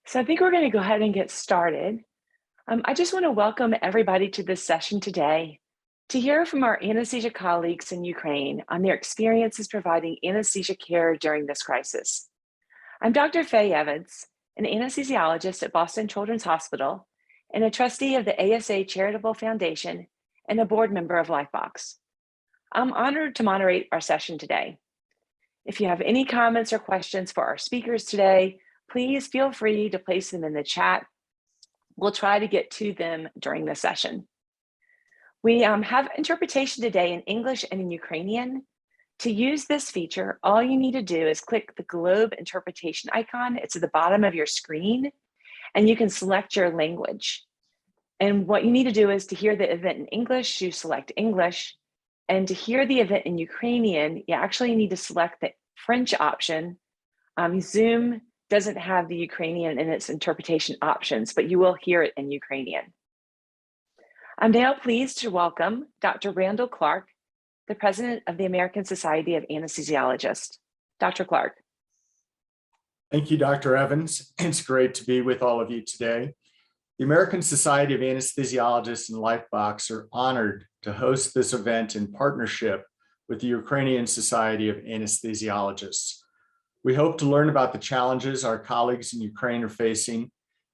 So I think we're going to go ahead and get started. I just want to welcome everybody to this session today to hear from our anesthesia colleagues in Ukraine on their experiences providing anesthesia care during this crisis. I'm Dr. Faye Evans, an anesthesiologist at Boston Children's Hospital and a trustee of the ASA Charitable Foundation and a board member of Lifebox. I'm honored to moderate our session today. If you have any comments or questions for our speakers today, please feel free to place them in the chat. We'll try to get to them during the session. We have interpretation today in English and in Ukrainian. To use this feature, all you need to do is click the globe interpretation icon. It's at the bottom of your screen, and you can select your language. And what you need to do is to hear the event in English, you select English. And to hear the event in Ukrainian, you actually need to select the French option. Zoom doesn't have the Ukrainian in its interpretation options, but you will hear it in Ukrainian. I'm now pleased to welcome Dr. Randall Clark, the president of the American Society of Anesthesiologists. Dr. Clark. Thank you, Dr. Evans. It's great to be with all of you today. The American Society of Anesthesiologists and Lifebox are honored to host this event in partnership with the Ukrainian Society of Anesthesiologists. We hope to learn about the challenges our colleagues in Ukraine are facing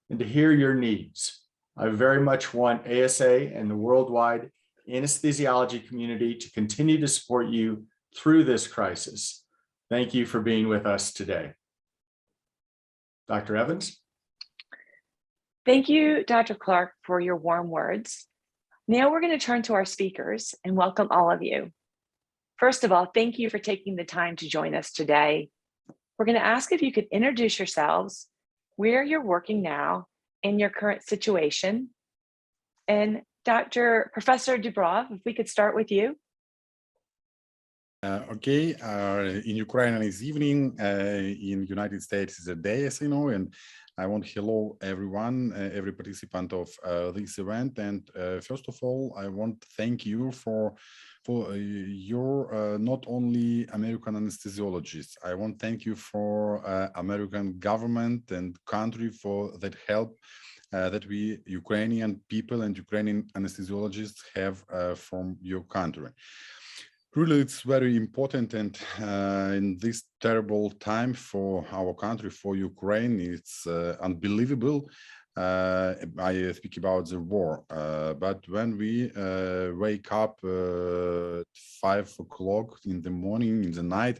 and to hear your needs. I very much want ASA and the worldwide anesthesiology community to continue to support you through this crisis. Thank you for being with us today. Dr. Evans? Thank you, Dr. Clark, for your warm words. Now we're going to turn to our speakers and welcome all of you. First of all, thank you for taking the time to join us today. We're going to ask if you could introduce yourselves, where you're working now, and your current situation. And Professor Dubrov, if we could start with you. In Ukraine it's evening, in United States is a day, as you know, and I want to hello everyone, every participant of this event. And first of all, I want to thank you for your not only American anesthesiologists. I want to thank you for American government and country for that help that we Ukrainian people and Ukrainian anesthesiologists have from your country. Really, it's very important, and in this terrible time for our country, for Ukraine, it's unbelievable. I speak about the war, but when we wake up at 5 o'clock in the morning, in the night,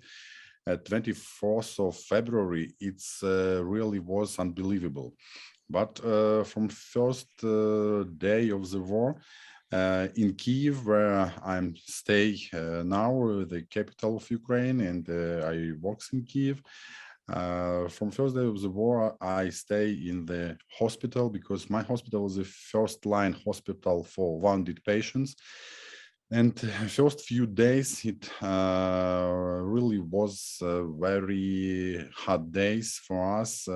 at 24th of February, it's really was unbelievable. But from first day of the war, in Kyiv, where I'm stay now, the capital of Ukraine, and I work in Kyiv. From first day of the war, I stay in the hospital because my hospital was the first line hospital for wounded patients. And first few days, it really was very hard days for us.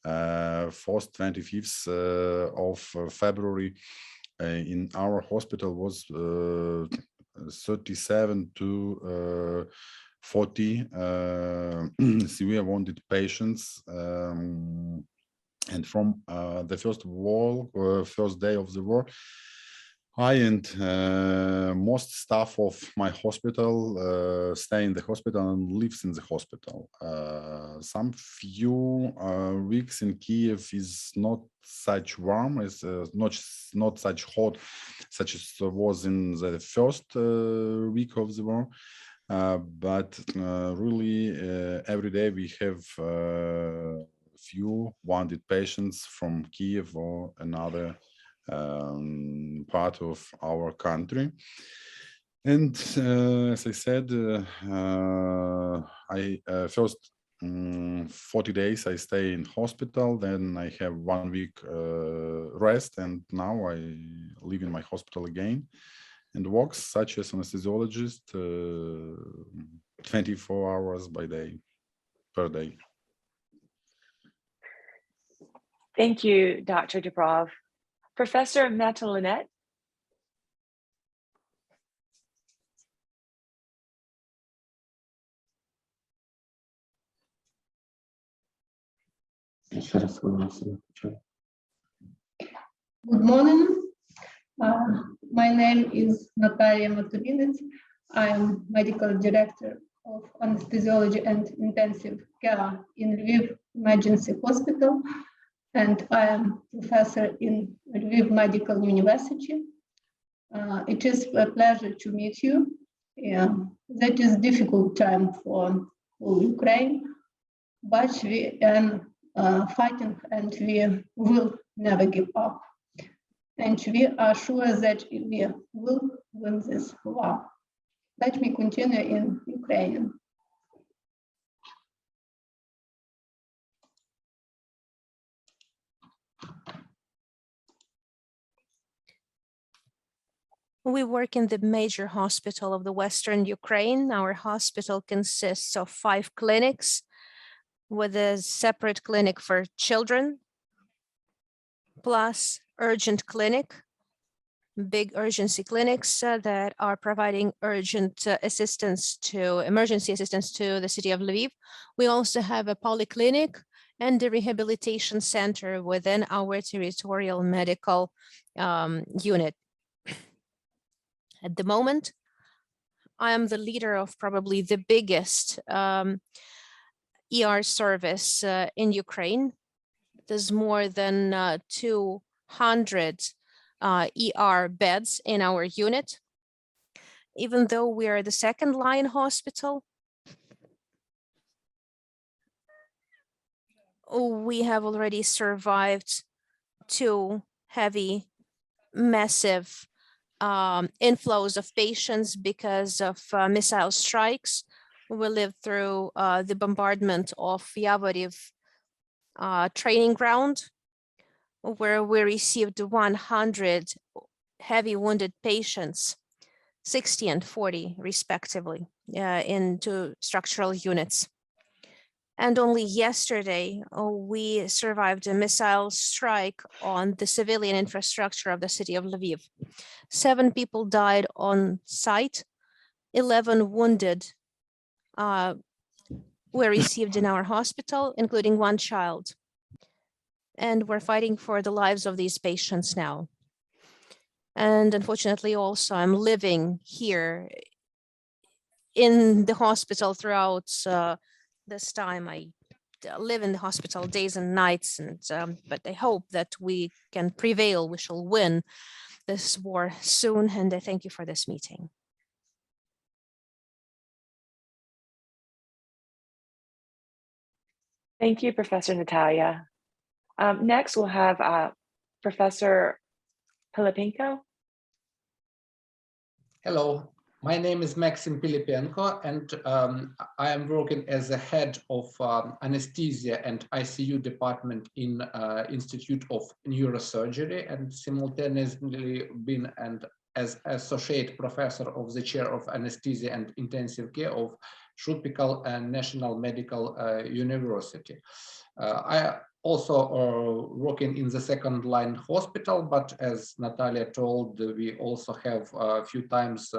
4th, 25th of February in our hospital was 37 to 40 severe wounded patients. And from the first day of the war, I and most staff of my hospital stay in the hospital and lives in the hospital. Some few weeks in Kyiv is not such warm, as not such hot, such as was in the first week of the war. But really, every day we have few wounded patients from Kyiv or another part of our country. And as I said, I first 40 days I stay in hospital, then I have 1 week rest, and now I live in my hospital again and work such as anesthesiologist 24 hours per day. Thank you, Dr. Dubrov. Professor Matolinets. Good morning. My name is Natalia Matolinets. I am medical director of anesthesiology and intensive care in Lviv Emergency Hospital, and I am professor in Lviv Medical University. It is a pleasure to meet you. That is a difficult time for Ukraine, but we are fighting and we will never give up. And we are sure that we will win this war. Let me continue in Ukrainian. We work in the major hospital of the Western Ukraine. Our hospital consists of 5 clinics with a separate clinic for children, plus urgent clinic, big urgency clinics that are providing urgent assistance to emergency assistance to the city of Lviv. We also have a polyclinic and a rehabilitation center within our territorial medical unit. At the moment, I am the leader of probably the biggest ER service in Ukraine. There's more than 200 ER beds in our unit. Even though we are the second line hospital, we have already survived 2 heavy, massive inflows of patients because of missile strikes. We lived through the bombardment of Yavoriv training ground, where we received 100 heavy wounded patients, 60 and 40 respectively, into structural units. And only yesterday, we survived a missile strike on the civilian infrastructure of the city of Lviv. 7 people died on site, 11 wounded were received in our hospital, including 1 child. And we're fighting for the lives of these patients now. And unfortunately, also, I'm living here in the hospital throughout this time. I live in the hospital days and nights, and but I hope that we can prevail. We shall win this war soon, and I thank you for this meeting. Thank you, Professor Natalia. Next, we'll have Professor Pylypenko. Hello, my name is Maksym Pylypenko, and I am working as the head of anesthesia and ICU department in Institute of Neurosurgery, and simultaneously been as associate professor of the chair of anesthesia and intensive care of Shupikal and National Medical University. I also working in the second line hospital, but as Natalia told, we also have a few times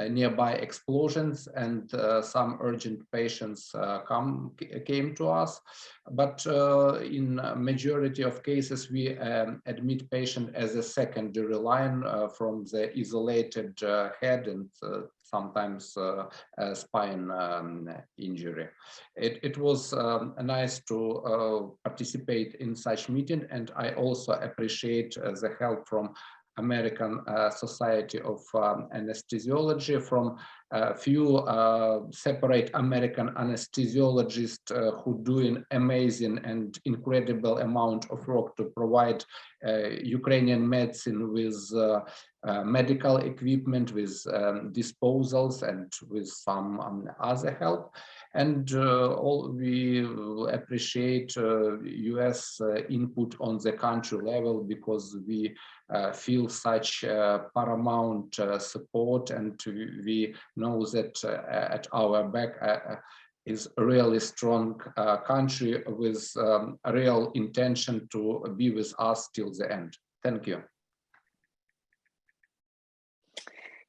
nearby explosions, and some urgent patients came to us. But in majority of cases, we admit patient as a secondary line from the isolated head and sometimes spine injury. It was nice to participate in such meeting, and I also appreciate the help from American Society of Anesthesiology, from a few separate American anesthesiologists who doing amazing and incredible amount of work to provide Ukrainian medicine with medical equipment, with disposals, and with some other help. And we appreciate US input on the country level, because we feel such paramount support, and we know that at our back is a really strong country with a real intention to be with us till the end. Thank you.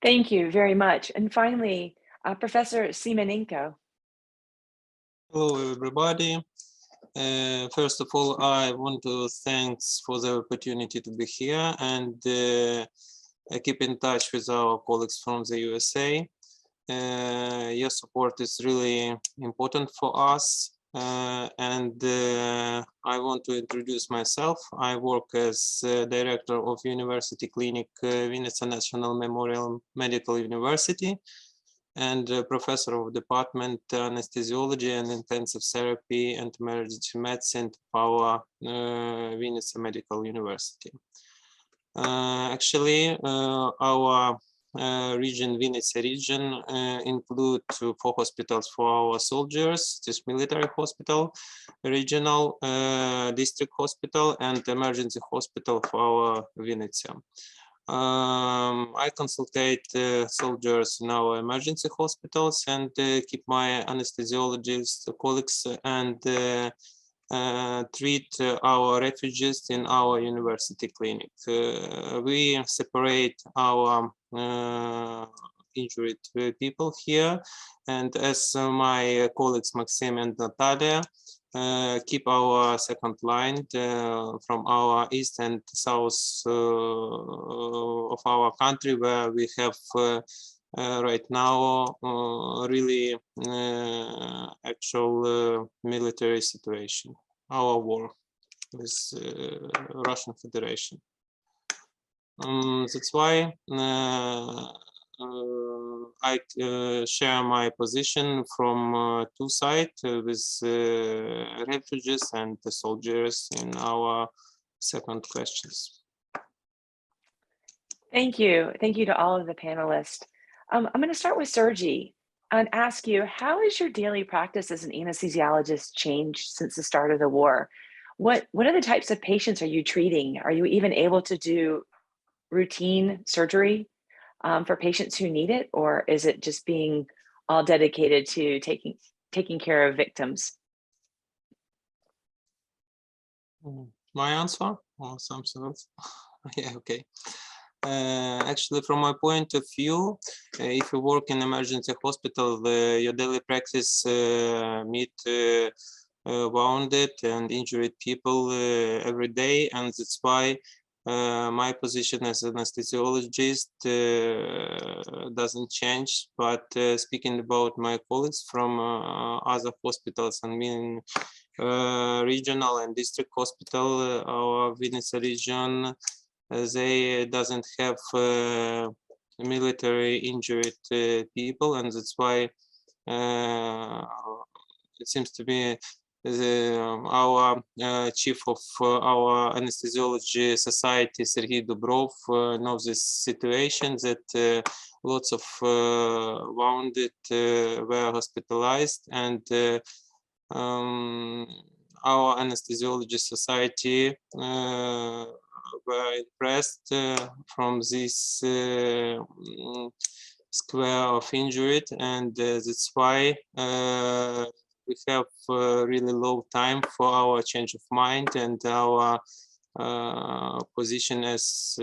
Thank you very much. And finally, Professor Simonenko. Hello, everybody. First of all, I want to thanks for the opportunity to be here and keep in touch with our colleagues from the USA. Your support is really important for us. And I want to introduce myself. I work as director of University Clinic Vinnytsia National Memorial Medical University and professor of Department Anesthesiology and Intensive Therapy and Emergency Medicine at our Vinnytsia Medical University. Actually, our region, Vinnytsia region, include 4 hospitals for our soldiers, this military hospital, regional district hospital, and emergency hospital for our Vinnytsia. I consultate soldiers in our emergency hospitals and keep my anesthesiologist colleagues and treat our refugees in our university clinic. We separate our injured people here, and as my colleagues Maksym and Natalia keep our second line from our east and south of our country, where we have right now really actual military situation, our war with Russian Federation. That's why I share my position from 2 sides with refugees and the soldiers in our second questions. Thank you. Thank you to all of the panelists. I'm going to start with Sergii and ask you, how has your daily practice as an anesthesiologist changed since the start of the war? What are the types of patients are you treating? Are you even able to do routine surgery for patients who need it, or is it just being all dedicated to taking care of victims? My answer or something else? Yeah, okay. Actually, from my point of view, if you work in emergency hospital, your daily practice meet wounded and injured people every day, and that's why my position as an anesthesiologist doesn't change. But speaking about my colleagues from other hospitals, I mean regional and district hospital, our Vinnytsia region, they doesn't have military injured people, and that's why it seems to be our chief of our anesthesiology society, Sergii Dubrov, knows this situation, that lots of wounded were hospitalized, and our anesthesiology society were impressed from this square of injured, and that's why we have really low time for our change of mind and our position as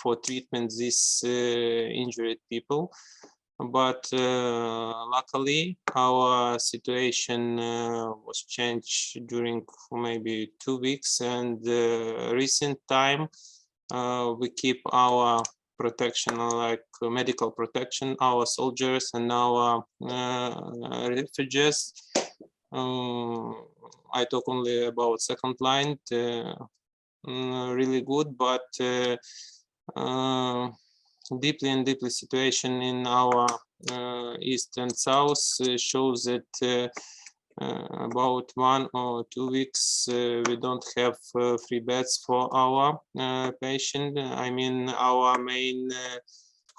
for treatment these injured people. But luckily, our situation was changed during maybe 2 weeks, and recent time we keep our protection, like medical protection, our soldiers and our refugees. I talk only about second line, really good, but deeply situation in our east and south shows that about 1 or 2 weeks we don't have free beds for our patient. I mean our main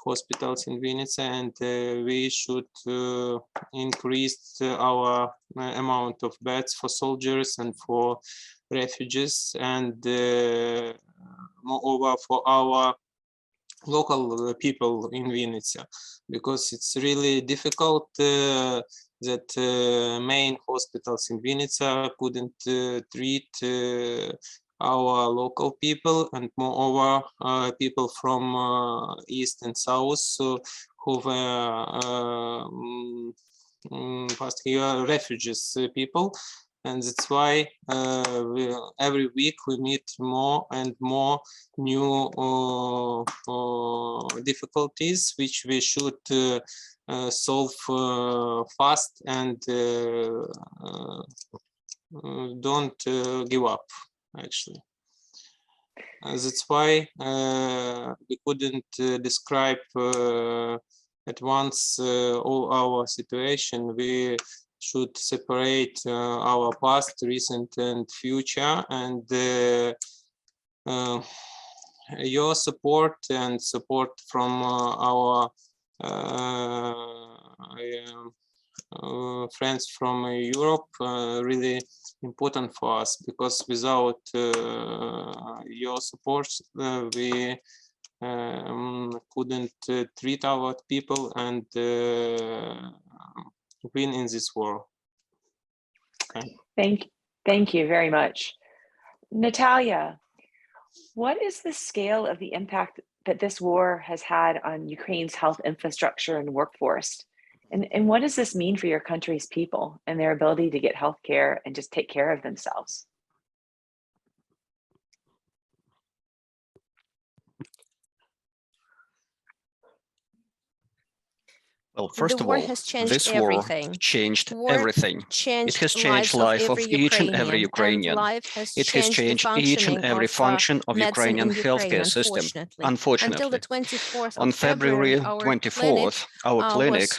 hospitals in Vinnytsia, and we should increase our amount of beds for soldiers and for refugees, and moreover for our local people in Vinnytsia, because it's really difficult that main hospitals in Vinnytsia couldn't treat our local people, and moreover people from east and south who were past here refugees people, And that's why every week we meet more and more new difficulties, which we should solve fast and don't give up, actually. That's why we couldn't describe at once all our situation. We should separate our past, recent, and future, and your support and support from our friends from Europe really important for us, because without your support we couldn't treat our people and win in this war. Okay. Thank you very much. Natalia, what is the scale of the impact that this war has had on Ukraine's health infrastructure and workforce? And what does this mean for your country's people and their ability to get health care and just take care of themselves? Well, first of all, this war changed everything. It has changed life of each and every Ukrainian. It has changed each and every function of Ukrainian healthcare system. Unfortunately, on February 24th, our clinic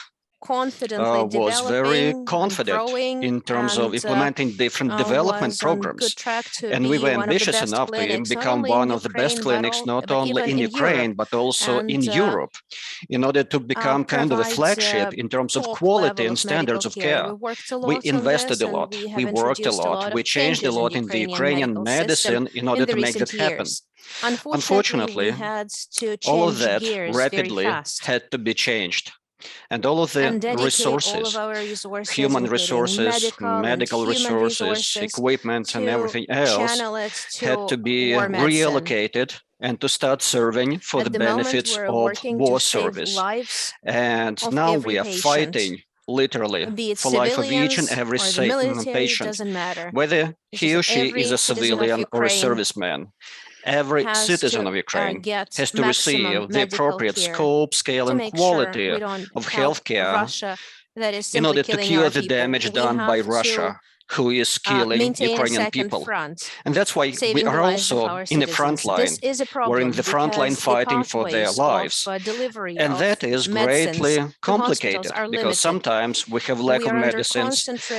was very confident in terms of implementing different development programs. And we were ambitious enough to become one of the best clinics, not only in Ukraine, but also in Europe, in order to become kind of a flagship in terms of quality and standards of care. We invested a lot, we worked a lot, we changed a lot in the Ukrainian medicine in order to make that happen. Unfortunately, all of that rapidly had to be changed. And all of the resources, human resources, medical resources, equipment, and everything else had to be reallocated and to start serving for the benefits of war service. And now we are fighting literally for life of each and every patient, whether he or she is a civilian or a serviceman. Every citizen of Ukraine has to receive the appropriate scope, scale, and quality of healthcare in order to cure the damage done by Russia, who is killing Ukrainian people. And that's why we are also in the front line. We're in the front line fighting for their lives. And that is greatly complicated because sometimes we have lack of medicines.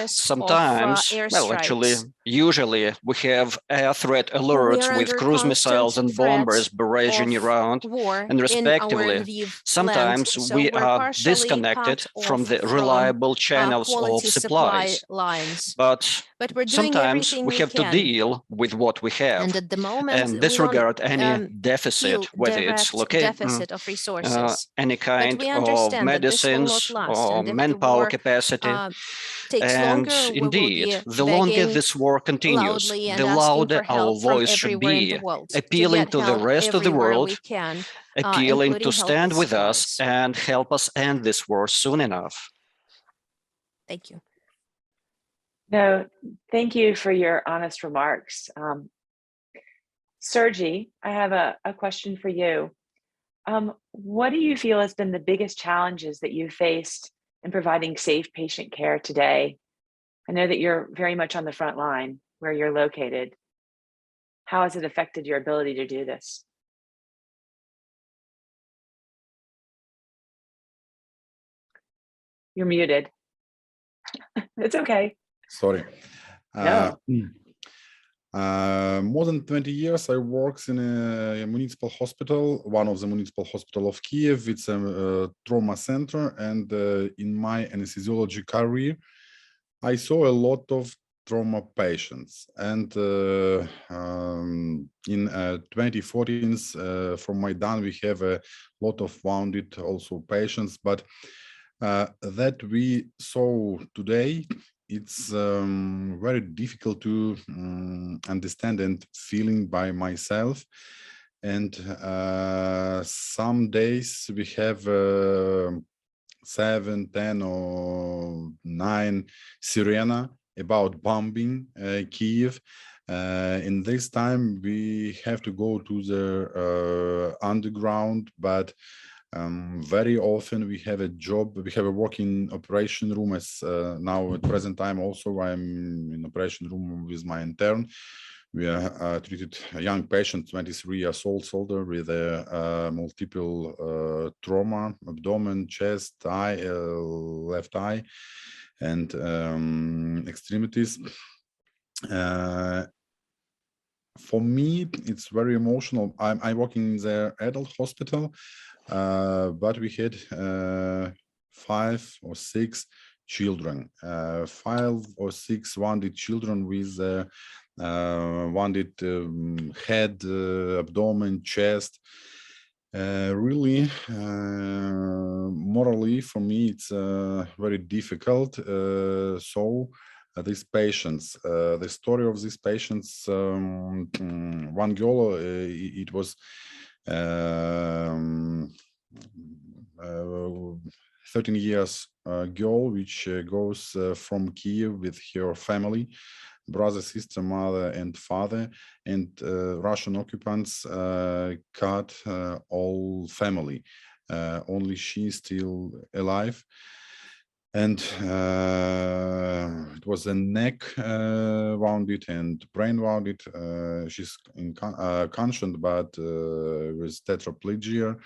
Sometimes, well, actually, usually we have air threat alerts with cruise missiles and bombers barraging around. And respectively, sometimes we are disconnected from the reliable channels of supplies. But sometimes we have to deal with what we have and disregard any deficit, whether it's any kind of medicines or manpower capacity. And indeed, the longer this war continues, the louder our voice should be, appealing to the rest of the world, appealing to stand with us and help us end this war soon enough. Thank you. No, thank you for your honest remarks. Sergii, I have a question for you. What do you feel has been the biggest challenges that you faced in providing safe patient care today? I know that you're very much on the front line where you're located. How has it affected your ability to do this? You're muted. It's okay. Sorry. No. More than 20 years, I worked in a municipal hospital, one of the municipal hospital of Kyiv. It's a trauma center. And in my anesthesiology career, I saw a lot of trauma patients. And in 2014, from Maidan, we have a lot of wounded also patients. But that we saw today, it's very difficult to understand and feeling by myself. And some days we have 7, 10 or 9 sirena about bombing Kyiv. In this time, we have to go to the underground, but very often we have a job, we have a work in operation room. As now at present time also I'm in operation room with my intern. We treated a young patient, 23 years old soldier with a multiple trauma, abdomen, chest, eye, left eye, and extremities. For me, it's very emotional. I'm working in the adult hospital, but we had 5 or 6 children, 5 or 6 wounded children with wounded head, abdomen, chest. Really, morally, for me, it's very difficult. These patients, the story of these patients, one girl, it was 13 years girl, which goes from Kyiv with her family, brother, sister, mother, and father, and Russian occupants cut all family. Only she's still alive. And it was a neck wounded and brain wounded. She's conscious, but with tetraplegia.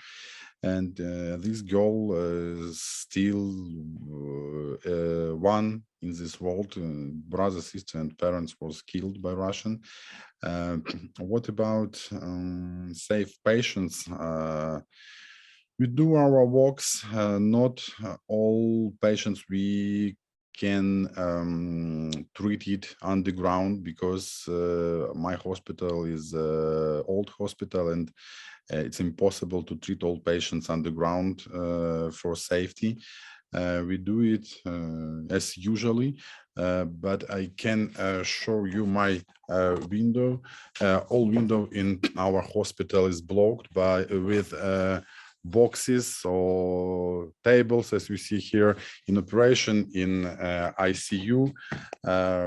And this girl is still one in this world. Brother, sister, and parents was killed by Russian. What about safe patients? We do our works. Not all patients we can treat it underground, because my hospital is an old hospital, and it's impossible to treat all patients underground for safety. We do it as usually, but I can show you my window. All window in our hospital is blocked with boxes or tables, as we see here in operation in ICU.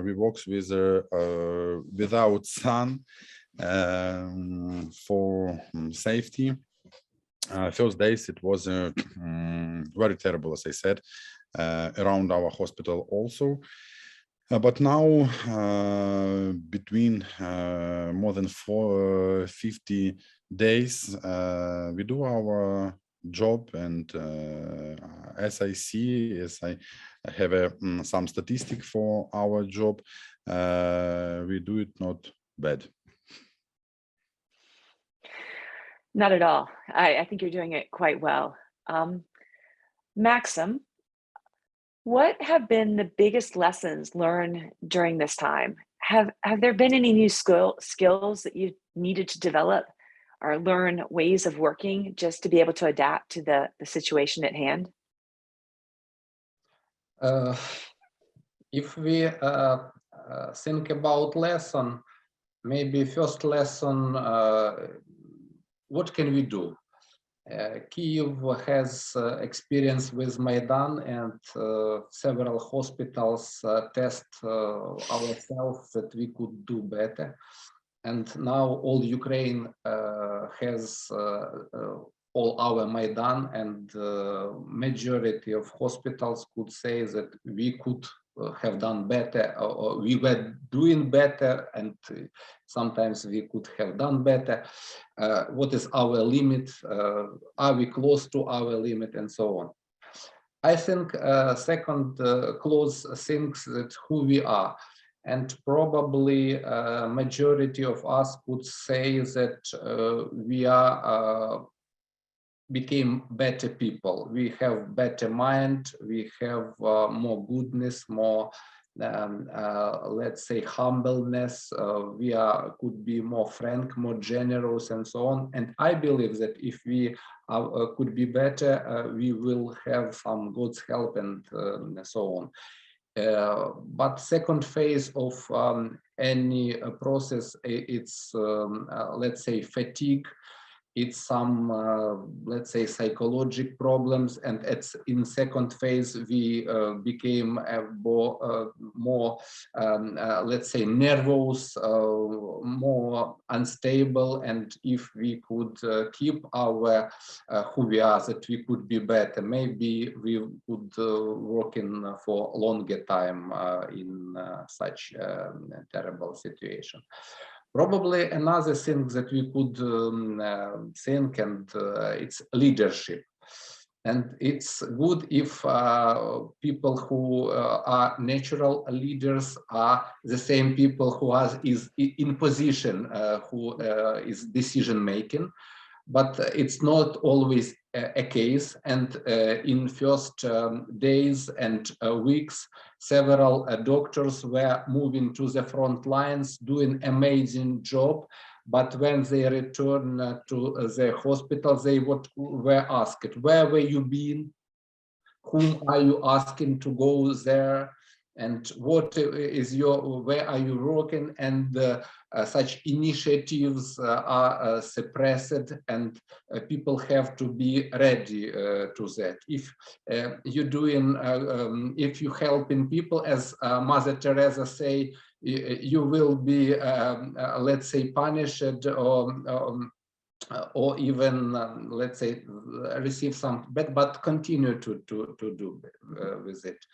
We work with without sun for safety. First days it was very terrible, as I said, around our hospital also. But now, between more than 50 days, we do our job, and as I see, as I have some statistic for our job, we do it not bad. Not at all. I think you're doing it quite well. Maksym, what have been the biggest lessons learned during this time? Have there been any new skills that you needed to develop or learn ways of working just to be able to adapt to the situation at hand? If we think about lesson, maybe first lesson, what can we do? Kyiv has experience with Maidan, and several hospitals test ourselves that we could do better. And now all Ukraine has all our Maidan, and majority of hospitals could say that we could have done better, or we were doing better, and sometimes we could have done better. What is our limit? Are we close to our limit, and so on? I think second close things that who we are, and probably majority of us could say that we are became better people. We have better mind, we have more goodness, more let's say humbleness. We could be more frank, more generous, and so on. And I believe that if we could be better, we will have some God's help, and so on. But second phase of any process, it's let's say fatigue. it's some, let's say, psychological problems, and in second phase we became more let's say, nervous, more unstable, and if we could keep our who we are, that we could be better, maybe we would work in for longer time in such a terrible situation. Probably another thing that we could think, and it's leadership. And it's good if people who are natural leaders are the same people who is in position, who is decision making. But it's not always a case, and in first days and weeks, several doctors were moving to the front lines, doing amazing job. But when they return to the hospital, they were asked, where were you been? Whom are you asking to go there? And what is where are you working? And such initiatives are suppressed, and people have to be ready to that. If you're doing, if you helping people, as Mother Teresa say, you will be, let's say, punished or even, let's say, receive some back, but continue to do with it.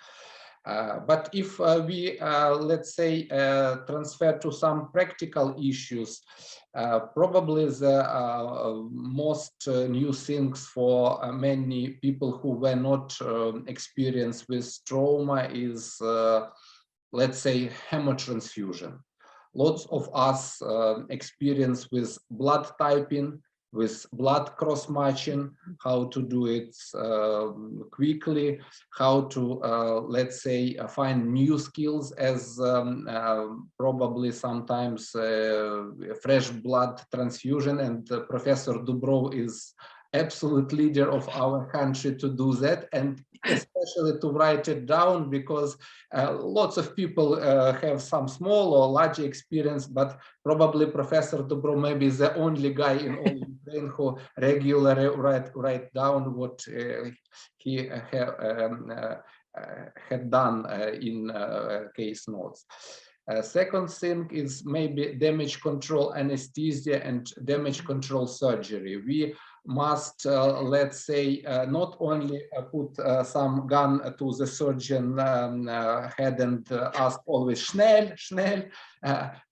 But if we, let's say, transfer to some practical issues, probably the most new things for many people who were not experienced with trauma is, let's say, hemotransfusion. Lots of us experience with blood typing, with blood cross-matching, how to do it quickly, how to, let's say, find new skills, as probably sometimes fresh blood transfusion, and Professor Dubrov is absolute leader of our country to do that, and especially to write it down, because lots of people have some small or large experience, but probably Professor Dubrov maybe is the only guy in all Ukraine who regularly write down what he had done in case notes. Second thing is maybe damage control anesthesia and damage control surgery. We must, let's say, not only put some gun to the surgeon head and ask always schnell, schnell,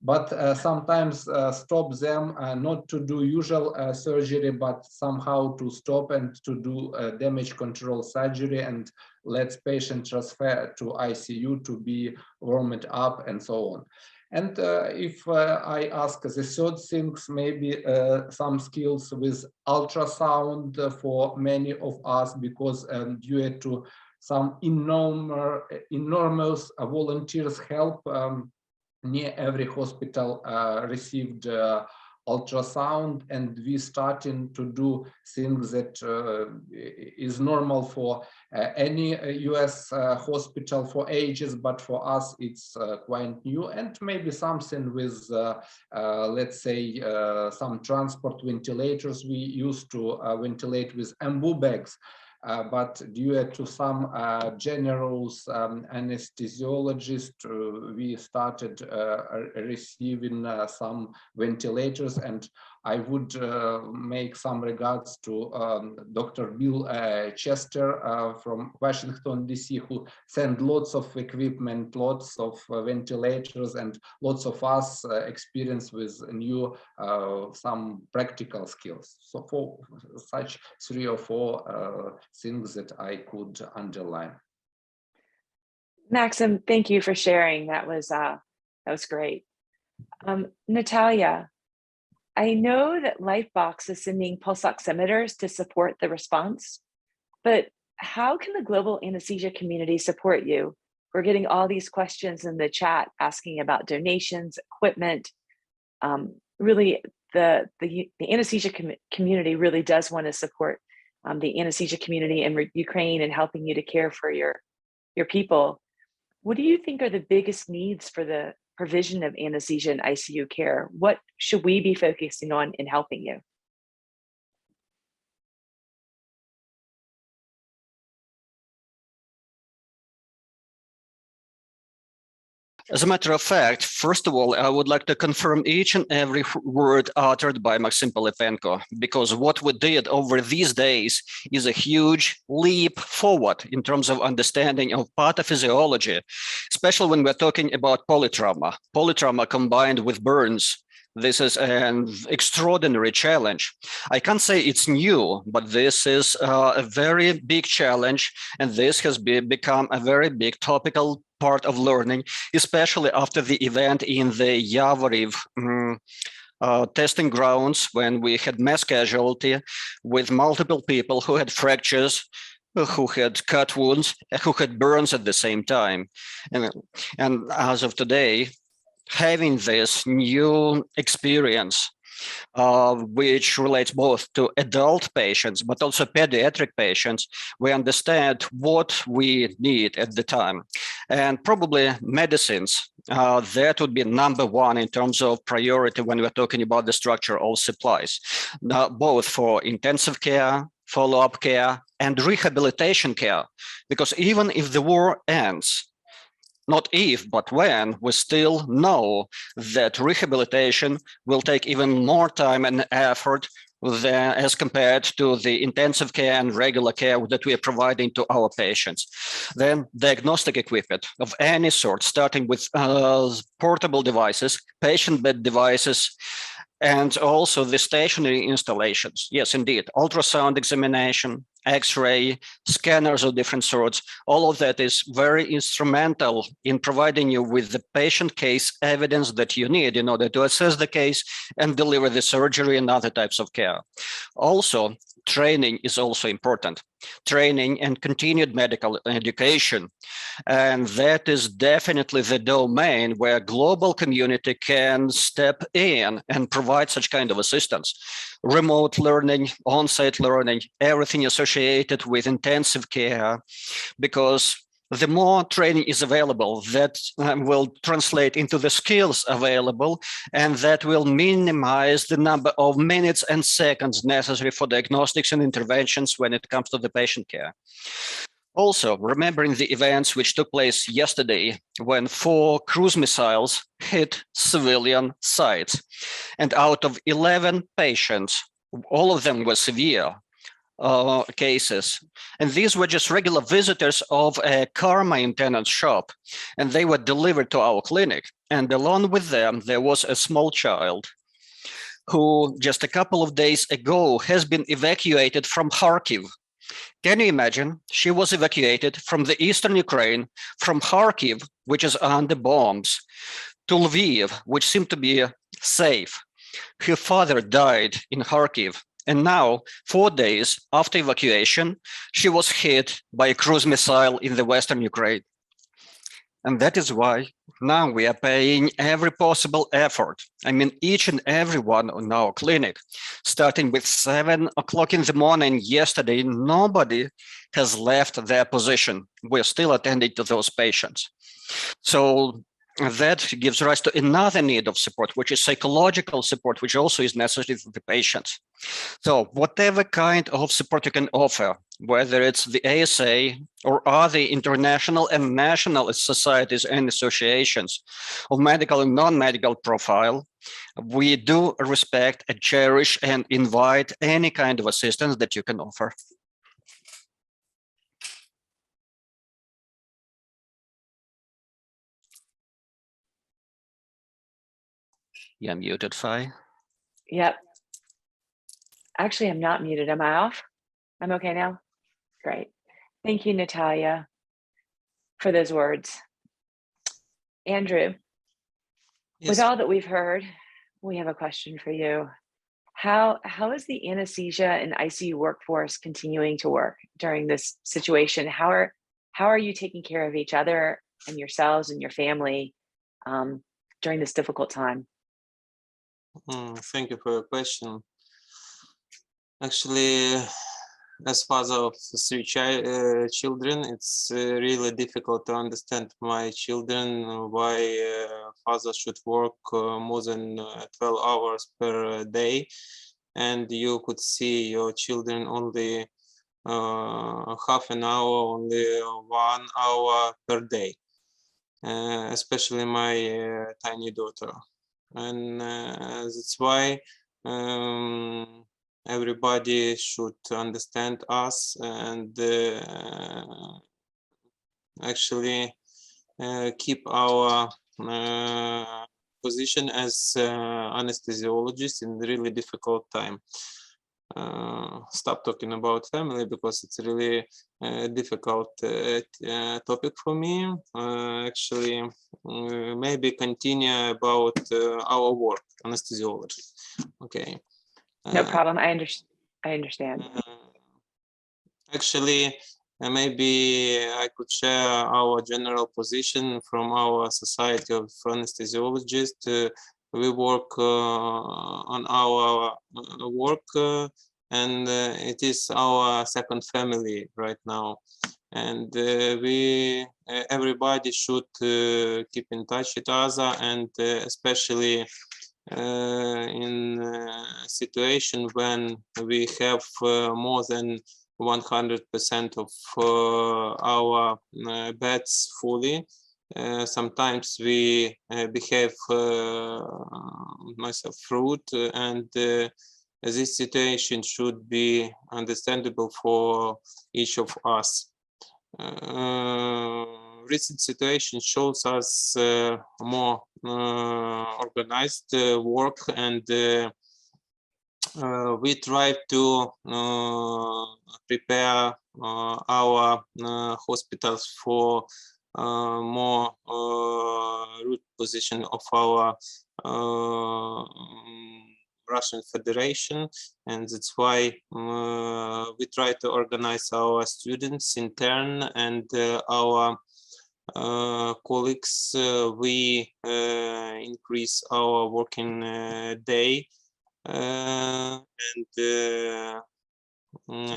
but sometimes stop them not to do usual surgery, but somehow to stop and to do damage control surgery, and let patient transfer to ICU to be warmed up and so on. And if I ask the third things, maybe some skills with ultrasound for many of us, because due to some enormous volunteers help, near every hospital received ultrasound, and we starting to do things that is normal for any US hospital for ages, but for us it's quite new, and maybe something with, let's say, some transport ventilators. We used to ventilate with ambu bags, but due to some general anesthesiologists, we started receiving some ventilators, and I would make some regards to Dr. Bill Chester from Washington, DC, who sent lots of equipment, lots of ventilators, and lots of us experience with new some practical skills. So for such 3 or 4 things that I could underline. Maksym, thank you for sharing. That was great. Natalia, I know that Lifebox is sending pulse oximeters to support the response, but how can the global anesthesia community support you? We're getting all these questions in the chat asking about donations, equipment. Really, the anesthesia community really does want to support the anesthesia community in Ukraine and helping you to care for your people. What do you think are the biggest needs for the provision of anesthesia and ICU care? What should we be focusing on in helping you? As a matter of fact, first of all, I would like to confirm each and every word uttered by Maksym Pylypenko, because what we did over these days is a huge leap forward in terms of understanding of pathophysiology, especially when we're talking about polytrauma. Polytrauma combined with burns. This is an extraordinary challenge. I can't say it's new, but this is a very big challenge, and this has become a very big topical part of learning, especially after the event in the Yavoriv testing grounds, when we had mass casualty with multiple people who had fractures, who had cut wounds, who had burns at the same time. And as of today, having this new experience, which relates both to adult patients, but also pediatric patients, we understand what we need at the time. And probably medicines, that would be number one in terms of priority when we're talking about the structure of supplies, both for intensive care, follow-up care, and rehabilitation care. Because even if the war ends, not if, but when, we still know that rehabilitation will take even more time and effort as compared to the intensive care and regular care that we are providing to our patients. Then diagnostic equipment of any sort, starting with portable devices, patient bed devices, and also the stationary installations. Yes, indeed, ultrasound examination, X-ray, scanners of different sorts, all of that is very instrumental in providing you with the patient case evidence that you need in order to assess the case and deliver the surgery and other types of care. Also, training is also important. Training and continued medical education. And that is definitely the domain where global community can step in and provide such kind of assistance. Remote learning, on-site learning, everything associated with intensive care, because the more training is available, that will translate into the skills available, and that will minimize the number of minutes and seconds necessary for diagnostics and interventions when it comes to the patient care. Also, remembering the events which took place yesterday when 4 cruise missiles hit civilian sites, and out of 11 patients, all of them were severe cases. And these were just regular visitors of a car maintenance shop, and they were delivered to our clinic. And along with them, there was a small child who just a couple of days ago has been evacuated from Kharkiv. Can you imagine? She was evacuated from the eastern Ukraine, from Kharkiv, which is under bombs, to Lviv, which seemed to be safe. Her father died in Kharkiv. And now, 4 days after evacuation, she was hit by a cruise missile in the Western Ukraine. And that is why now we are paying every possible effort. I mean, each and every one in our clinic, starting with 7 o'clock in the morning yesterday, nobody has left their position. We're still attending to those patients. So that gives rise to another need of support, which is psychological support, which also is necessary for the patients. So whatever kind of support you can offer, whether it's the ASA or other international and national societies and associations of medical and non-medical profile, we do respect and cherish and invite any kind of assistance that you can offer. You're muted, Faye. Yep. Actually, I'm not muted. Am I off? I'm okay now? Great. Thank you, Natalia, for those words. Andrew, Yes. With all that we've heard, we have a question for you. How is the anesthesia and ICU workforce continuing to work during this situation? How are you taking care of each other and yourselves and your family during this difficult time? Thank you for your question. Actually, as father of 3 children, it's really difficult to understand my children why father should work more than 12 hours per day, and you could see your children only half an hour, only 1 hour per day. especially my tiny daughter. And that's why everybody should understand us and actually keep our position as anesthesiologists in a really difficult time. Stop talking about family because it's really difficult topic for me. Actually, maybe continue about our work, anesthesiology. Okay. No problem. I understand. Actually, maybe I could share our general position from our Society of Anesthesiologists. We work on our work and it is our second family right now. And everybody should keep in touch with each other, and especially in a situation when we have more than 100% of our beds fully. Sometimes we behave myself rude, and this situation should be understandable for each of us. Recent situation shows us more organized work, and we try to prepare our hospitals for more root position of our Russian Federation, and that's why we try to organize our students in turn and our colleagues. We increase our working day, and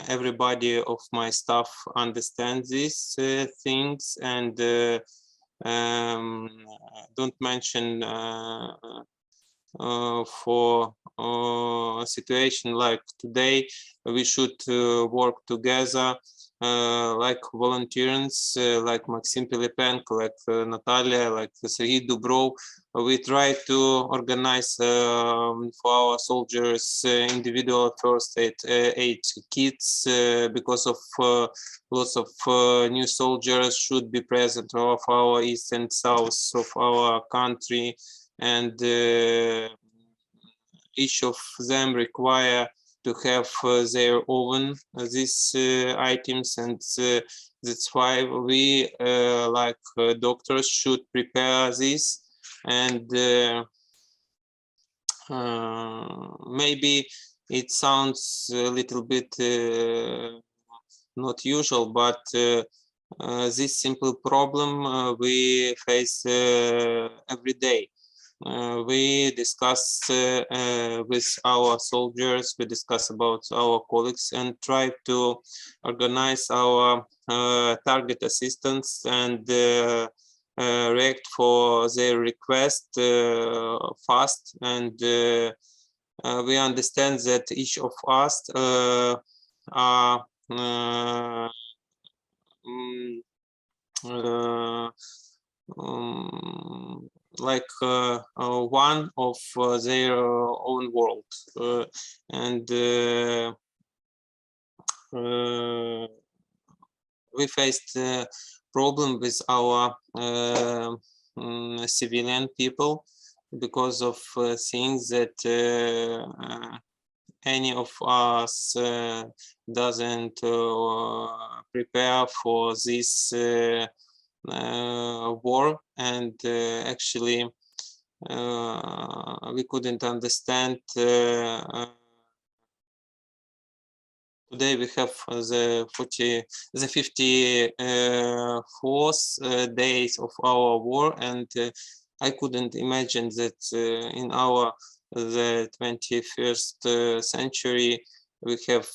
everybody of my staff understands these things, and don't mention for a situation like today, we should work together like volunteers, like Maksym, Pylypenko, like Natalia, like Sergii, Dubrov. We try to organize for our soldiers individual first aid kits because of lots of new soldiers should be present of our east and south of our country, and each of them require to have their own these items, and that's why we like doctors should prepare this. And maybe it sounds a little bit not usual, but this simple problem we face every day. We discuss with our soldiers, we discuss about our colleagues, and try to organize our target assistance and react for their request fast. And we understand that each of us are like one of their own world, and we faced a problem with our civilian people because of things that any of us doesn't prepare for this war, and actually we couldn't understand. Today we have the 54th days of our war, and I couldn't imagine that in the 21st century we have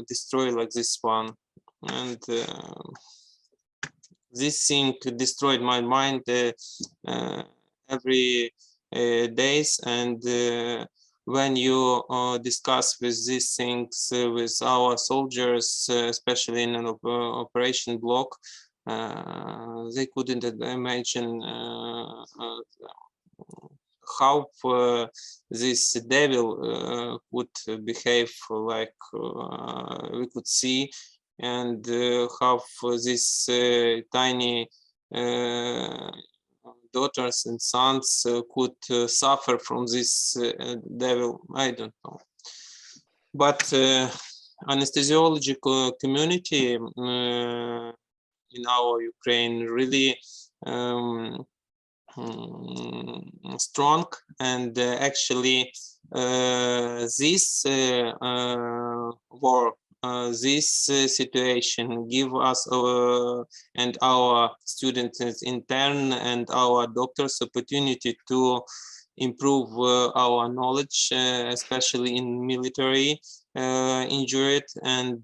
destroyed like this one. And this thing destroyed my mind every days, and when you discuss with these things with our soldiers, especially in an operation block, they couldn't imagine how this devil would behave like we could see, and how this tiny daughters and sons could suffer from this devil. I don't know. But anesthesiology community in our Ukraine really strong, and actually this war, this situation give us and our students intern and our doctors opportunity to improve our knowledge, especially in military injured, and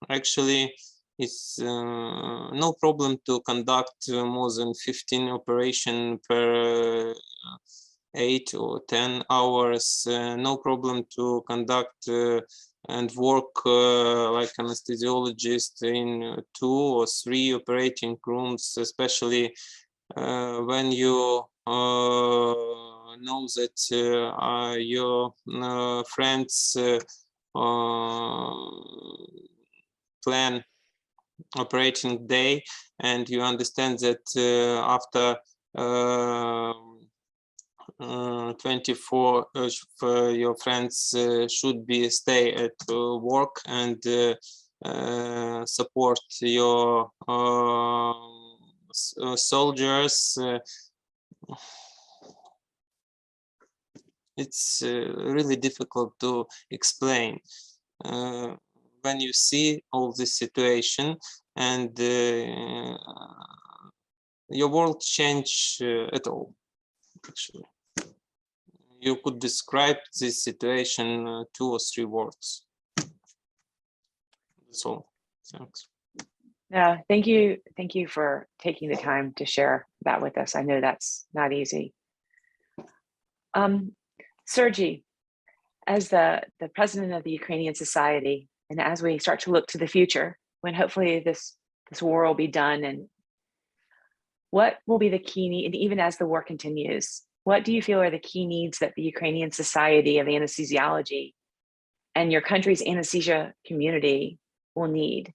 actually it's no problem to conduct more than 15 operations per 8 or 10 hours, no problem to conduct and work like anesthesiologist in 2 or 3 operating rooms, especially when you know that your friends plan operating day, and you understand that after 24 your friends should be stay at work and support your soldiers. It's really difficult to explain when you see all this situation, and your world change at all. Actually, you could describe this situation 2 or 3 words. That's all. Thanks. Yeah, thank you. Thank you for taking the time to share that with us. I know that's not easy. Sergii, as the president of the Ukrainian Society, and as we start to look to the future, when hopefully this war will be done, and what will be the key need, and even as the war continues, what do you feel are the key needs that the Ukrainian Society of Anesthesiology and your country's anesthesia community will need?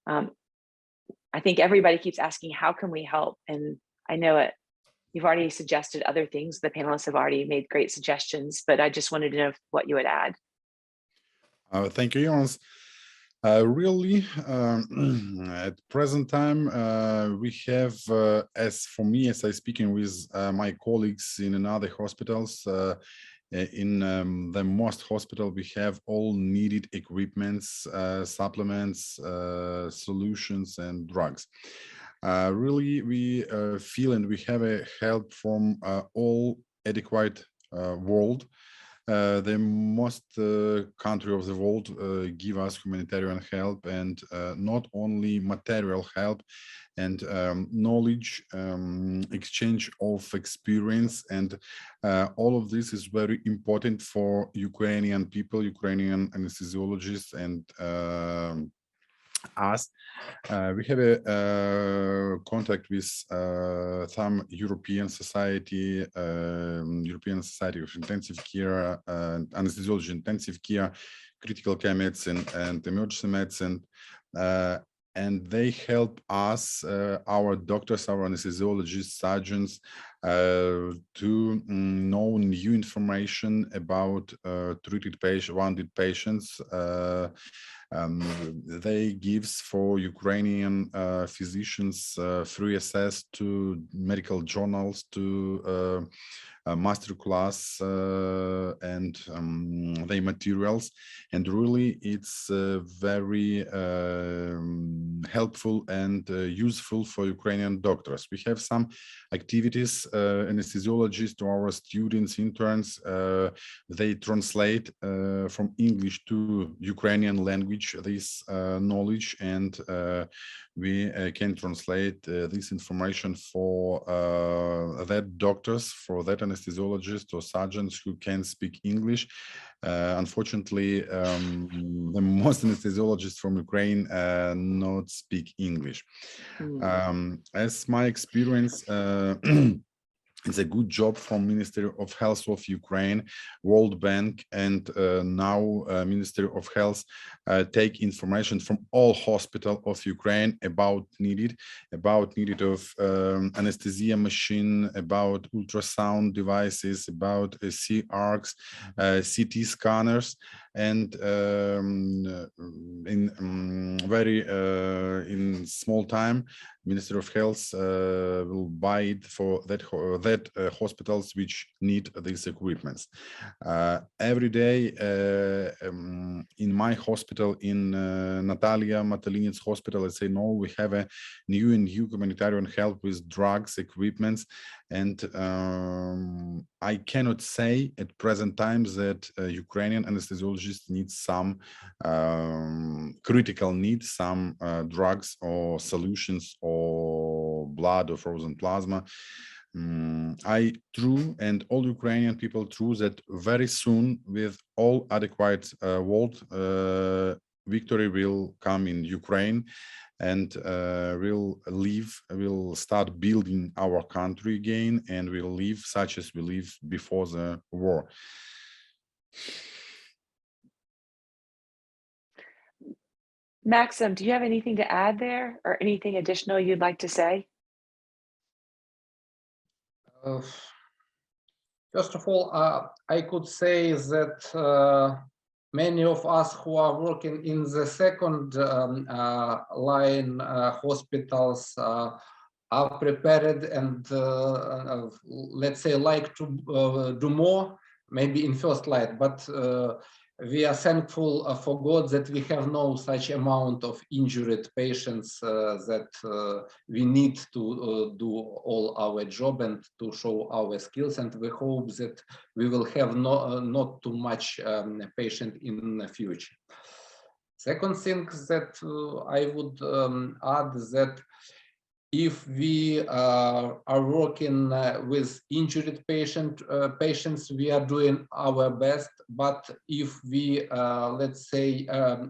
I think everybody keeps asking, how can we help? And I know it. You've already suggested other things. The panelists have already made great suggestions, but I just wanted to know what you would add. Thank you, Jens. Really, at present time, we have, as for me, as I speaking with my colleagues in another hospitals, in the most hospital, we have all needed equipments, supplements, solutions, and drugs. Really, we feel and we have a help from all adequate world. The most country of the world give us humanitarian help, and not only material help and knowledge, exchange of experience, and all of this is very important for Ukrainian people, Ukrainian anesthesiologists, and us. We have a contact with some European Society of Intensive Care, Anesthesiology Intensive Care, Critical Care Medicine, and Emergency Medicine, and they help us, our doctors, our anesthesiologists, surgeons, to know new information about treated patients, wounded patients. They gives for Ukrainian physicians free access to medical journals, to master class and their materials, and really it's very helpful and useful for Ukrainian doctors. We have some activities anesthesiologists, to our students, interns, they translate from English to Ukrainian language this knowledge, and we can translate this information for that doctors, for that anesthesiologists or surgeons who can speak English. Unfortunately, the most anesthesiologists from Ukraine not speak English. As my experience, it's a good job from Ministry of Health of Ukraine, World Bank, and now Ministry of Health take information from all hospitals of Ukraine about needed of anesthesia machine, about ultrasound devices, about C-arcs, CT scanners, and in small time, Ministry of Health will buy it for that hospitals which need these equipments. Every day in my hospital, in Natalia, Matolinets hospital, I say, no, we have a new humanitarian help with drugs, equipments, and I cannot say at present times that Ukrainian anesthesiologists need some critical needs, some drugs or solutions or blood or frozen plasma. I true, and all Ukrainian people true, that very soon with all adequate world, victory will come in Ukraine, and we'll start building our country again, and we'll live such as we lived before the war. Maksym, do you have anything to add there, or anything additional you'd like to say? First of all, I could say that many of us who are working in the second line hospitals are prepared and let's say like to do more, maybe in first line, but we are thankful for God that we have no such amount of injured patients that we need to do all our job and to show our skills, and we hope that we will have not too much patient in the future. Second thing that I would add that if we are working with injured patients, we are doing our best. But if we, let's say,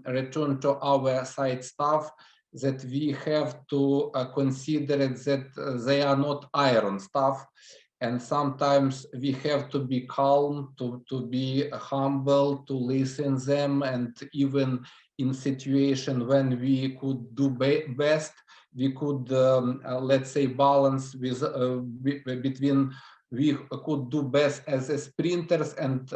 return to our site staff, that we have to consider that they are not iron staff. And sometimes we have to be calm, to be humble, to listen them, and even in situation when we could do best, we could, let's say, balance with between we could do best as a sprinters and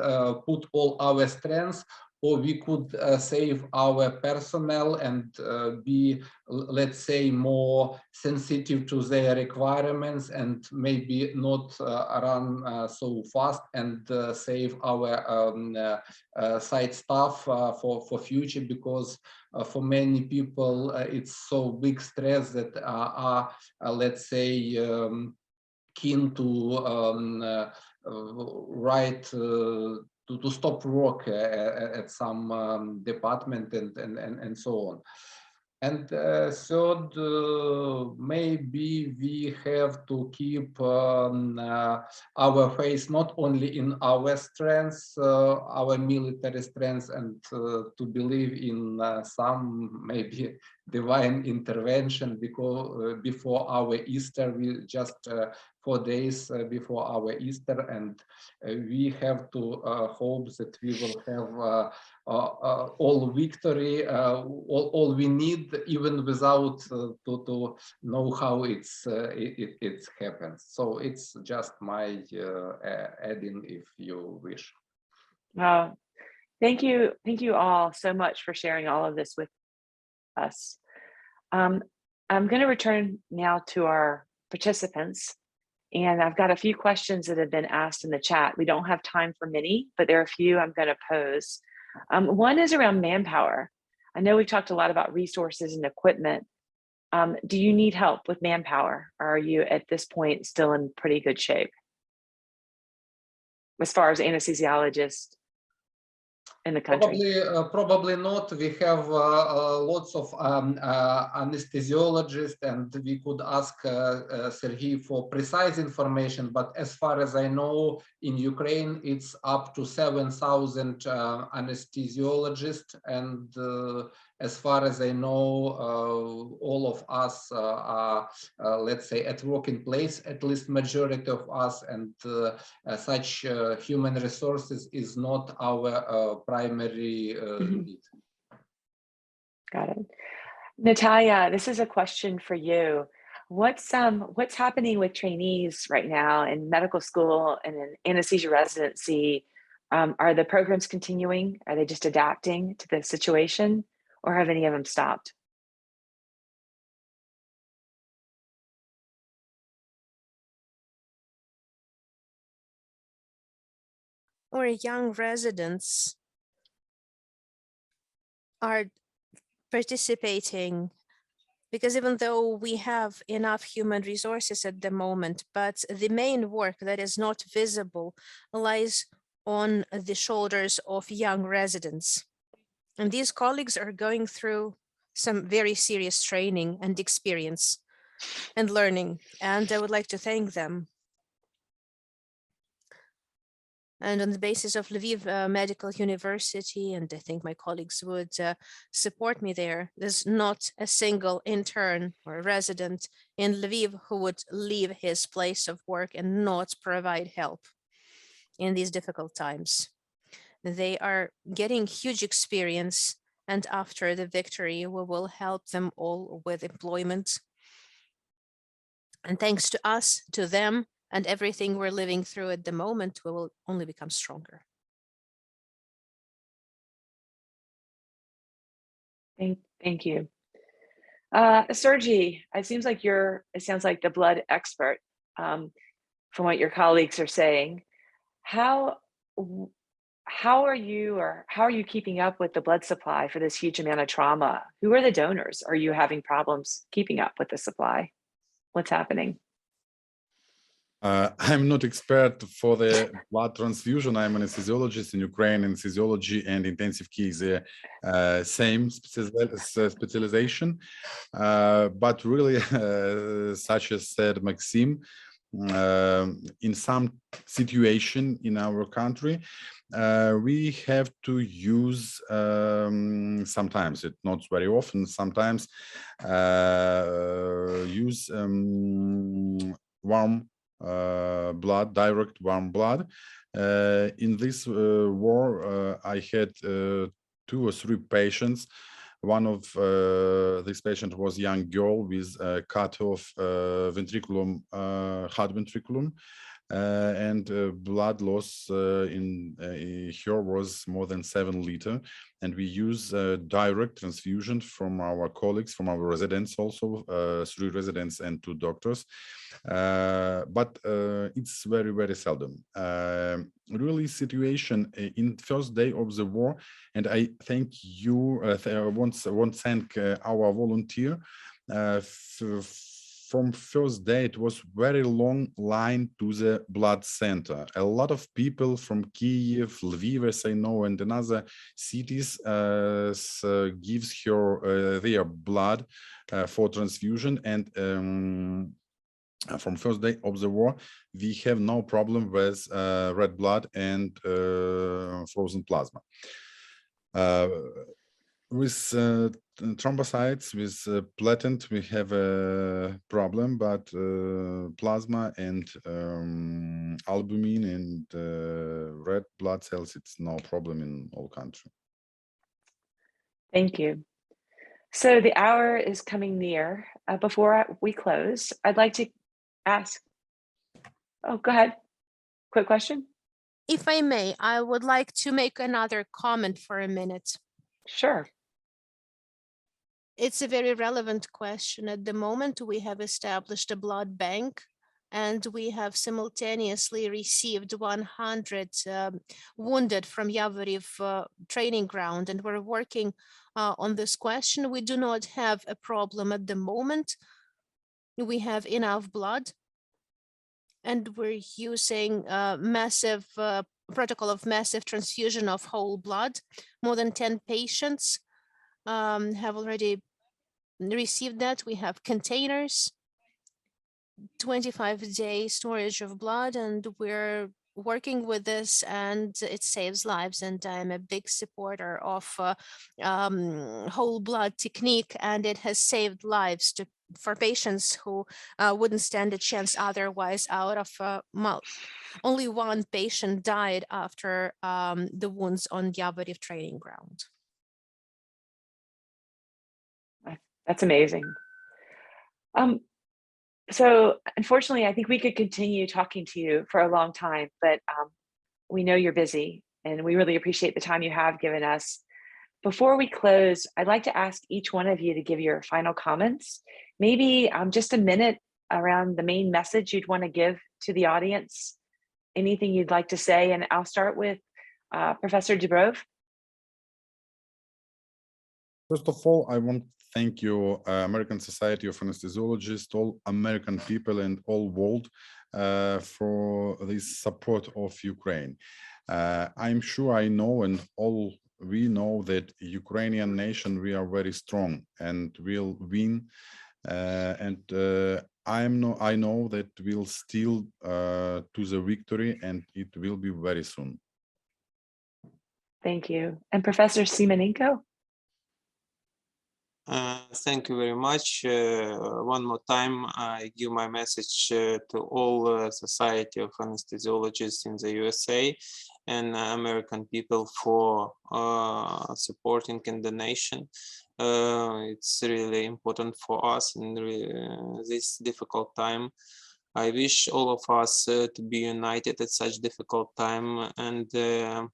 put all our strengths, or we could save our personnel and be, let's say, more sensitive to their requirements and maybe not run so fast, and save our site staff for future, because for many people it's so big stress that are let's say keen to write to stop work at some department and so on. And third, maybe we have to keep our faith not only in our strengths, our military strengths, and to believe in some maybe divine intervention, because before our Easter, we just 4 days before our Easter, and we have to hope that we will have all victory, all we need, even without to know how it happens. So it's just my adding, if you wish. Thank you all so much for sharing all of this with us. I'm going to return now to our participants, and I've got a few questions that have been asked in the chat. We don't have time for many, but there are a few I'm going to pose. One is around manpower. I know we've talked a lot about resources and equipment, Do you need help with manpower, or are you at this point still in pretty good shape as far as anesthesiologists in the country? Probably not. We have lots of anesthesiologists, and we could ask Sergii for precise information. But as far as I know, in Ukraine, it's up to 7,000 anesthesiologists, and as far as I know, all of us are, let's say, at working place, at least majority of us, and such human resources is not our primary need. Got it. Natalia, this is a question for you. What's happening with trainees right now in medical school and in anesthesia residency? Are the programs continuing? Are they just adapting to the situation, or have any of them stopped? Or young residents are participating, because even though we have enough human resources at the moment, but the main work that is not visible lies on the shoulders of young residents. And these colleagues are going through some very serious training and experience and learning, and I would like to thank them. And on the basis of Lviv Medical University, and I think my colleagues would support me there, there's not a single intern or resident in Lviv who would leave his place of work and not provide help in these difficult times. They are getting huge experience, and after the victory, we will help them all with employment. And thanks to us, to them, and everything we're living through at the moment, we will only become stronger. Thank you. Sergii, it sounds like the blood expert from what your colleagues are saying. How are you keeping up with the blood supply for this huge amount of trauma? Who are the donors? Are you having problems keeping up with the supply? What's happening? I'm not expert for the blood transfusion. I'm an anesthesiologist in Ukraine. Anesthesiology and intensive care is the same specialization. But really, such as said Maksym, in some situation in our country, we have to use, sometimes, it's not very often, sometimes use warm blood, direct warm blood. In this war, I had 2 or 3 patients. One of this patient was a young girl with cut off ventriculum, heart ventriculum, and blood loss in her was more than 7 liters. And we use direct transfusion from our colleagues, from our residents also, 3 residents and 2 doctors. But it's very, very seldom. Really situation in first day of the war, and I thank you, want to thank our volunteer. From first day, it was very long line to the blood center. A lot of people from Kyiv, Lviv, as I know, and another cities gives her their blood for transfusion. And from first day of the war, we have no problem with red blood and frozen plasma. With thrombocytes, with platelet, we have a problem, but plasma and albumin and red blood cells, it's no problem in all country. Thank you. So the hour is coming near. Before we close, I'd like to ask. Oh, go ahead. Quick question. If I may, I would like to make another comment for a minute. Sure. It's a very relevant question. At the moment, we have established a blood bank and we have simultaneously received 100 wounded from Yavoriv training ground, and we're working on this question. We do not have a problem at the moment. We have enough blood, and we're using massive protocol of massive transfusion of whole blood. More than 10 patients have already received that. We have containers, 25-day storage of blood, and we're working with this, and it saves lives. And I'm a big supporter of whole blood technique, and it has saved lives for patients who wouldn't stand a chance otherwise. Out of only one patient died after the wounds on Yavoriv training ground. That's amazing. So unfortunately, I think we could continue talking to you for a long time, but we know you're busy, and we really appreciate the time you have given us. Before we close, I'd like to ask each one of you to give your final comments, maybe just a minute around the main message you'd want to give to the audience, anything you'd like to say, and I'll start with Professor Dubrov. First of all, I want to thank you, American Society of Anesthesiologists, all American people and all world for this support of Ukraine. I'm sure I know, and all we know, that Ukrainian nation, we are very strong and will win. I know that we'll still to the victory, and it will be very soon. Thank you. And Professor Simonenko? Thank you very much. One more time, I give my message to all Society of Anesthesiologists in the USA and American people for supporting in the nation. It's really important for us in this difficult time. I wish all of us to be united at such difficult time, and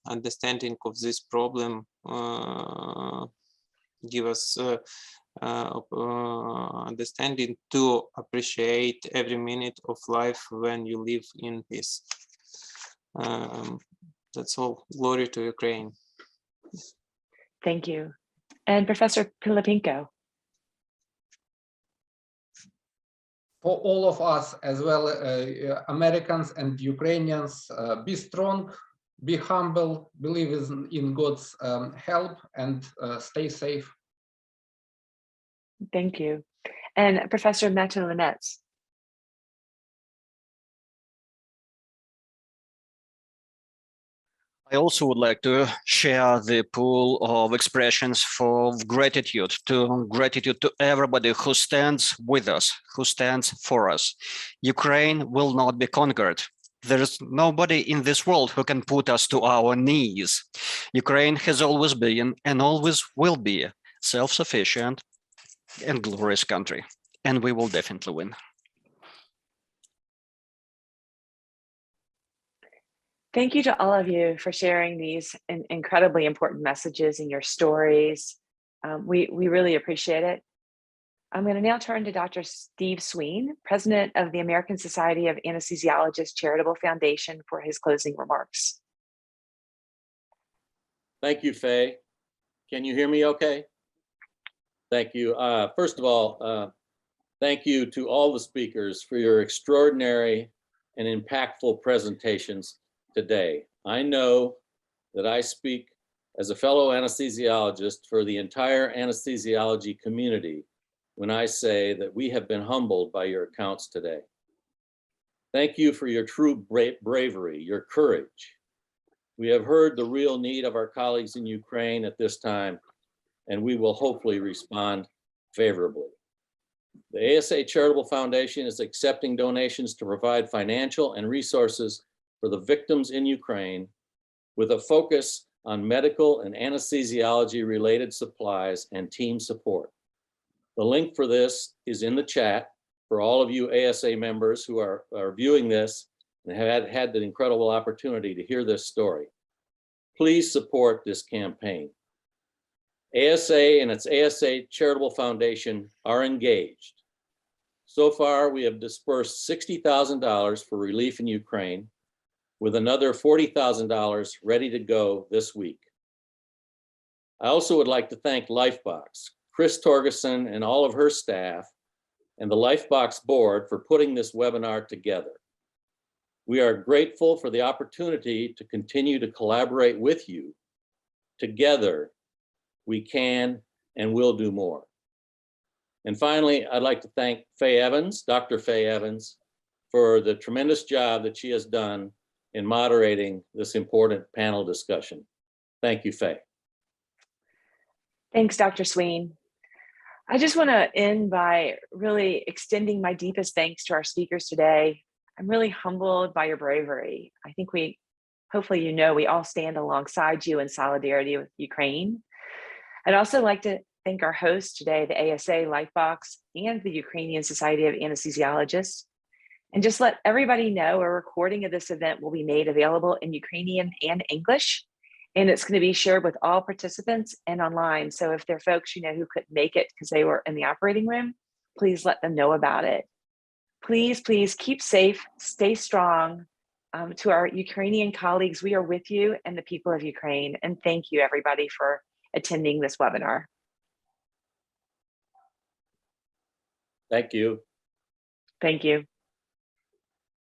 understanding of this problem give us understanding to appreciate every minute of life when you live in peace. That's all. Glory to Ukraine. Thank you. And Professor Pylypenko. For all of us, as well, Americans and Ukrainians, be strong, be humble, believe in God's help, and stay safe. Thank you. And Professor Matolinets. I also would like to share the pool of expressions for gratitude to everybody who stands with us, who stands for us. Ukraine will not be conquered. There is nobody in this world who can put us to our knees. Ukraine has always been and always will be a self-sufficient and glorious country, and we will definitely win. Thank you to all of you for sharing these incredibly important messages and your stories. We really appreciate it. I'm going to now turn to Dr. Steve Sween, President of the American Society of Anesthesiologists Charitable Foundation, for his closing remarks. Thank you, Faye. Can you hear me okay? Thank you. First of all, thank you to all the speakers for your extraordinary and impactful presentations today. I know that I speak as a fellow anesthesiologist for the entire anesthesiology community when I say that we have been humbled by your accounts today. Thank you for your true bravery, your courage. We have heard the real need of our colleagues in Ukraine at this time, and we will hopefully respond favorably. The ASA Charitable Foundation is accepting donations to provide financial and resources for the victims in Ukraine, with a focus on medical and anesthesiology related supplies and team support. The link for this is in the chat for all of you ASA members who are viewing this and have had the incredible opportunity to hear this story. Please support this campaign. ASA and its ASA Charitable Foundation are engaged So far, we have dispersed $60,000 for relief in Ukraine, with another $40,000 ready to go this week. I also would like to thank Lifebox, Chris Torgerson and all of her staff, and the Lifebox board for putting this webinar together. We are grateful for the opportunity to continue to collaborate with you. Together, we can and will do more. And finally, I'd like to thank Faye Evans, Dr. Faye Evans, for the tremendous job that she has done in moderating this important panel discussion. Thank you, Faye. Thanks, Dr. Sween. I just want to end by really extending my deepest thanks to our speakers today. I'm really humbled by your bravery. I think hopefully you know, we all stand alongside you in solidarity with Ukraine. I'd also like to thank our hosts today, the ASA, Lifebox, and the Ukrainian Society of Anesthesiologists. And just let everybody know a recording of this event will be made available in Ukrainian and English, and it's going to be shared with all participants and online. So if there are folks you know who couldn't make it because they were in the operating room, please let them know about it. Please, please keep safe, stay strong. To our Ukrainian colleagues, we are with you and the people of Ukraine. And thank you, everybody, for attending this webinar. Thank you. Thank you.